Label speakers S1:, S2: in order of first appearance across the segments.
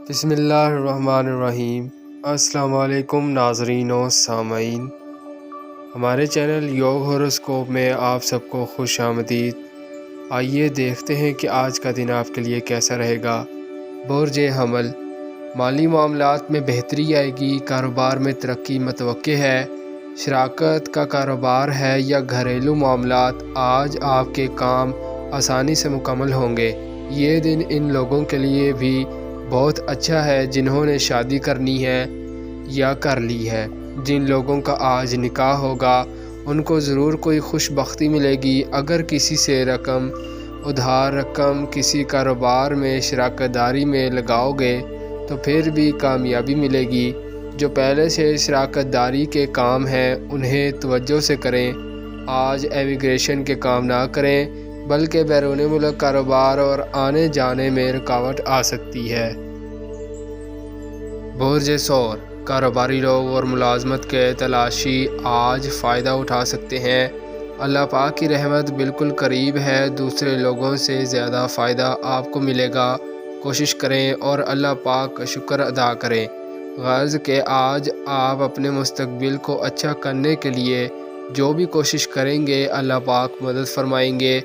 S1: بسم اللہ الرحمن الرحیم۔ السلام علیکم ناظرین و سامعین، ہمارے چینل یوگ ہوراسکوپ میں آپ سب کو خوش آمدید۔ آئیے دیکھتے ہیں کہ آج کا دن آپ کے لیے کیسا رہے گا۔ برج حمل، مالی معاملات میں بہتری آئے گی، کاروبار میں ترقی متوقع ہے۔ شراکت کا کاروبار ہے یا گھریلو معاملات، آج آپ کے کام آسانی سے مکمل ہوں گے۔ یہ دن ان لوگوں کے لیے بھی بہت اچھا ہے جنہوں نے شادی کرنی ہے یا کر لی ہے۔ جن لوگوں کا آج نکاح ہوگا ان کو ضرور کوئی خوش بختی ملے گی۔ اگر کسی سے ادھار رقم کسی کاروبار میں شراکت داری میں لگاؤ گے تو پھر بھی کامیابی ملے گی۔ جو پہلے سے شراکت داری کے کام ہیں انہیں توجہ سے کریں۔ آج امیگریشن کے کام نہ کریں بلکہ بیرون ملک کاروبار اور آنے جانے میں رکاوٹ آ سکتی ہے۔ برج ثور، کاروباری لوگ اور ملازمت کے تلاشی آج فائدہ اٹھا سکتے ہیں۔ اللہ پاک کی رحمت بالکل قریب ہے، دوسرے لوگوں سے زیادہ فائدہ آپ کو ملے گا۔ کوشش کریں اور اللہ پاک کا شکر ادا کریں۔ غرض کہ آج آپ اپنے مستقبل کو اچھا کرنے کے لیے جو بھی کوشش کریں گے اللہ پاک مدد فرمائیں گے۔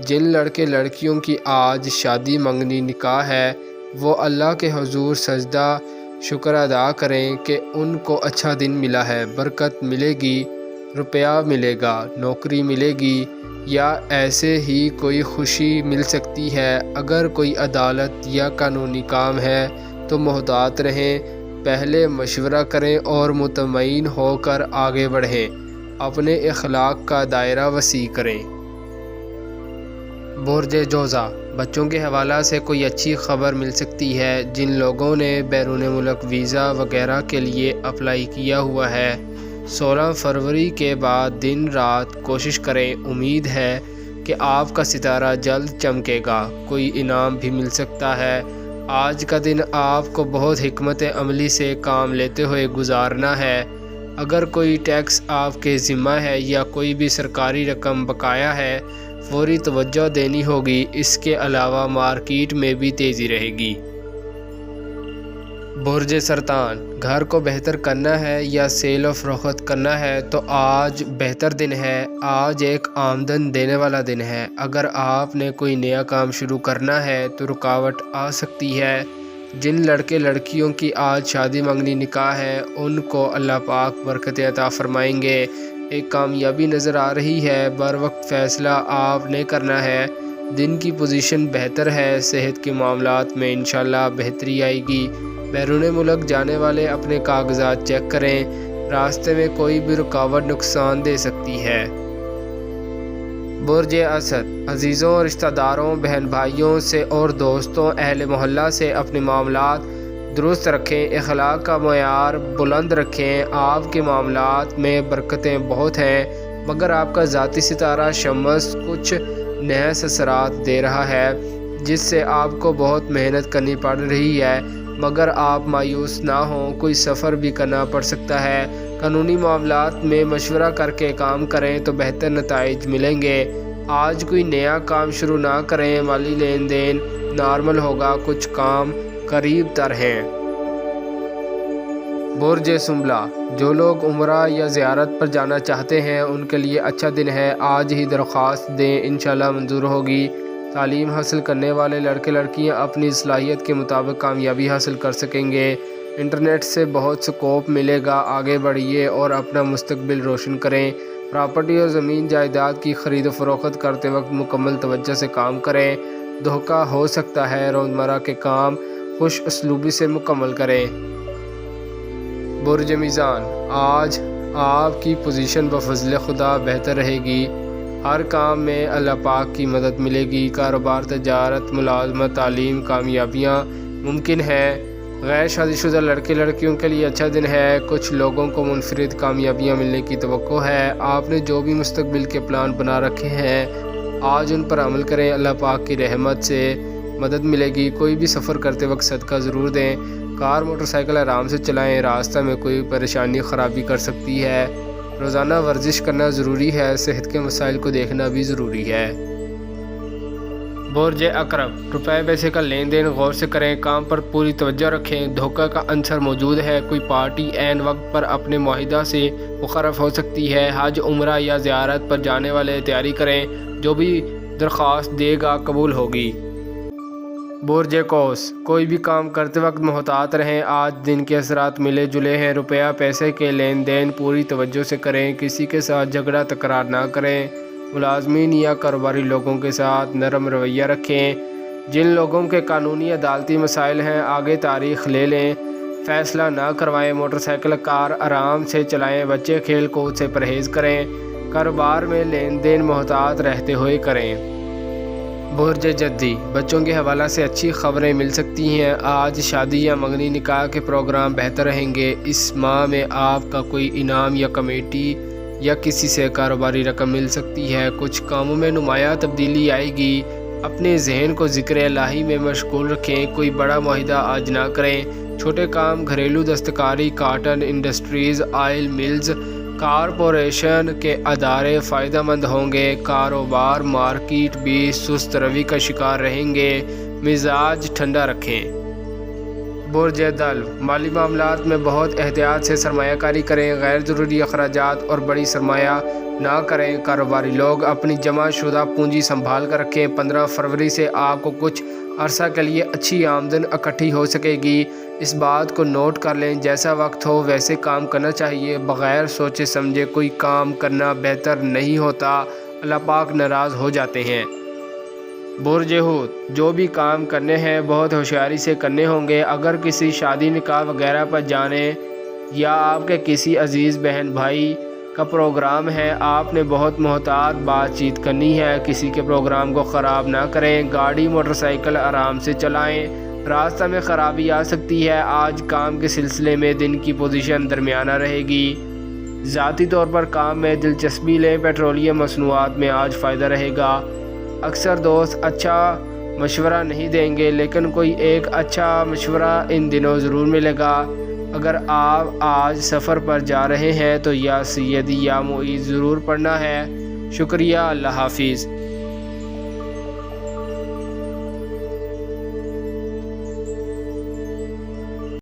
S1: جن لڑکے لڑکیوں کی آج شادی منگنی نکاح ہے وہ اللہ کے حضور سجدہ شکر ادا کریں کہ ان کو اچھا دن ملا ہے، برکت ملے گی، روپیہ ملے گا، نوکری ملے گی یا ایسے ہی کوئی خوشی مل سکتی ہے۔ اگر کوئی عدالت یا قانونی کام ہے تو محتاط رہیں، پہلے مشورہ کریں اور مطمئن ہو کر آگے بڑھیں۔ اپنے اخلاق کا دائرہ وسیع کریں۔ برج جوزا، بچوں کے حوالہ سے کوئی اچھی خبر مل سکتی ہے۔ جن لوگوں نے بیرون ملک ویزا وغیرہ کے لیے اپلائی کیا ہوا ہے 16 فروری کے بعد دن رات کوشش کریں، امید ہے کہ آپ کا ستارہ جلد چمکے گا، کوئی انعام بھی مل سکتا ہے۔ آج کا دن آپ کو بہت حکمت عملی سے کام لیتے ہوئے گزارنا ہے۔ اگر کوئی ٹیکس آپ کے ذمہ ہے یا کوئی بھی سرکاری رقم بقایا ہے فوری توجہ دینی ہوگی۔ اس کے علاوہ مارکیٹ میں بھی تیزی رہے گی۔ برج سرطان، گھر کو بہتر کرنا ہے یا سیل و فروخت کرنا ہے تو آج بہتر دن ہے۔ آج ایک آمدن دینے والا دن ہے۔ اگر آپ نے کوئی نیا کام شروع کرنا ہے تو رکاوٹ آ سکتی ہے۔ جن لڑکے لڑکیوں کی آج شادی منگنی نکاح ہے ان کو اللہ پاک برکت عطا فرمائیں گے۔ ایک کامیابی نظر آ رہی ہے، بر وقت فیصلہ آپ نے کرنا ہے۔ دن کی پوزیشن بہتر ہے، صحت کے معاملات میں انشاءاللہ بہتری آئے گی۔ بیرون ملک جانے والے اپنے کاغذات چیک کریں، راستے میں کوئی بھی رکاوٹ نقصان دے سکتی ہے۔ برج اسد، عزیزوں اور رشتہ داروں، بہن بھائیوں سے اور دوستوں اہل محلہ سے اپنے معاملات درست رکھیں، اخلاق کا معیار بلند رکھیں۔ آپ کے معاملات میں برکتیں بہت ہیں مگر آپ کا ذاتی ستارہ شمس کچھ نحس اثرات دے رہا ہے جس سے آپ کو بہت محنت کرنی پڑ رہی ہے، مگر آپ مایوس نہ ہوں، کوئی سفر بھی کرنا پڑ سکتا ہے۔ قانونی معاملات میں مشورہ کر کے کام کریں تو بہتر نتائج ملیں گے۔ آج کوئی نیا کام شروع نہ کریں، مالی لین دین نارمل ہوگا، کچھ کام قریب تر ہیں۔ برج سنبلہ، جو لوگ عمرہ یا زیارت پر جانا چاہتے ہیں ان کے لیے اچھا دن ہے، آج ہی درخواست دیں، انشاءاللہ منظور ہوگی۔ تعلیم حاصل کرنے والے لڑکے لڑکیاں اپنی صلاحیت کے مطابق کامیابی حاصل کر سکیں گے۔ انٹرنیٹ سے بہت سکوپ ملے گا، آگے بڑھیے اور اپنا مستقبل روشن کریں۔ پراپرٹی اور زمین جائیداد کی خرید و فروخت کرتے وقت مکمل توجہ سے کام کریں، دھوکہ ہو سکتا ہے۔ روزمرہ کے کام خوش اسلوبی سے مکمل کریں۔ برج میزان، آج آپ کی پوزیشن بفضل خدا بہتر رہے گی، ہر کام میں اللہ پاک کی مدد ملے گی۔ کاروبار، تجارت، ملازمت، تعلیم، کامیابیاں ممکن ہیں۔ غیر شادی شدہ لڑکے لڑکیوں کے لیے اچھا دن ہے، کچھ لوگوں کو منفرد کامیابیاں ملنے کی توقع ہے۔ آپ نے جو بھی مستقبل کے پلان بنا رکھے ہیں آج ان پر عمل کریں، اللہ پاک کی رحمت سے مدد ملے گی۔ کوئی بھی سفر کرتے وقت صدقہ ضرور دیں۔ کار موٹر سائیکل آرام سے چلائیں، راستہ میں کوئی پریشانی خرابی کر سکتی ہے۔ روزانہ ورزش کرنا ضروری ہے، صحت کے مسائل کو دیکھنا بھی ضروری ہے۔ برج اقرب، روپے پیسے کا لین دین غور سے کریں، کام پر پوری توجہ رکھیں، دھوکہ کا عنصر موجود ہے، کوئی پارٹی عین وقت پر اپنے معاہدہ سے مخرف ہو سکتی ہے، حج، عمرہ یا زیارت پر جانے والے تیاری کریں، جو بھی درخواست دے گا قبول ہوگی۔ برج قوس، کوئی بھی کام کرتے وقت محتاط رہیں، آج دن کے اثرات ملے جلے ہیں، روپیہ پیسے کے لین دین پوری توجہ سے کریں، کسی کے ساتھ جھگڑا تکرار نہ کریں، ملازمین یا کاروباری لوگوں کے ساتھ نرم رویہ رکھیں، جن لوگوں کے قانونی عدالتی مسائل ہیں آگے تاریخ لے لیں، فیصلہ نہ کروائیں، موٹر سائیکل کار آرام سے چلائیں، بچے کھیل کود سے پرہیز کریں، کاروبار میں لین دین محتاط رہتے ہوئے کریں۔ برج جدی، بچوں کے حوالہ سے اچھی خبریں مل سکتی ہیں، آج شادی یا منگنی نکاح کے پروگرام بہتر رہیں گے، اس ماہ میں آپ کا کوئی انعام یا کمیٹی یا کسی سے کاروباری رقم مل سکتی ہے، کچھ کاموں میں نمایاں تبدیلی آئے گی، اپنے ذہن کو ذکر الہی میں مشغول رکھیں، کوئی بڑا معاہدہ آج نہ کریں، چھوٹے کام، گھریلو دستکاری، cotton industries, oil mills, corporation کے ادارے فائدہ مند ہوں گے، کاروبار مارکیٹ بھی سست روی کا شکار رہیں گے، مزاج ٹھنڈا رکھیں۔ برج دلو، مالی معاملات میں بہت احتیاط سے سرمایہ کاری کریں، غیر ضروری اخراجات اور بڑی سرمایہ نہ کریں، کاروباری لوگ اپنی جمع شدہ پونجی سنبھال کر رکھیں، 15 فروری سے آپ کو کچھ عرصہ کے لیے اچھی آمدن اکٹھی ہو سکے گی، اس بات کو نوٹ کر لیں، جیسا وقت ہو ویسے کام کرنا چاہیے، بغیر سوچے سمجھے کوئی کام کرنا بہتر نہیں ہوتا، اللہ پاک ناراض ہو جاتے ہیں۔ برج حوت، جو بھی کام کرنے ہیں بہت ہوشیاری سے کرنے ہوں گے، اگر کسی شادی نکاح وغیرہ پر جانے یا آپ کے کسی عزیز بہن بھائی کا پروگرام ہے، آپ نے بہت محتاط بات چیت کرنی ہے، کسی کے پروگرام کو خراب نہ کریں، گاڑی موٹر سائیکل آرام سے چلائیں، راستہ میں خرابی آ سکتی ہے، آج کام کے سلسلے میں دن کی پوزیشن درمیانہ رہے گی، ذاتی طور پر کام میں دلچسپی لیں، پیٹرولیم مصنوعات میں آج فائدہ رہے گا، اکثر دوست اچھا مشورہ نہیں دیں گے لیکن کوئی ایک اچھا مشورہ ان دنوں ضرور ملے گا، اگر آپ آج سفر پر جا رہے ہیں تو یا سیدی یا معیذ ضرور پڑھنا ہے۔ شکریہ، اللہ حافظ۔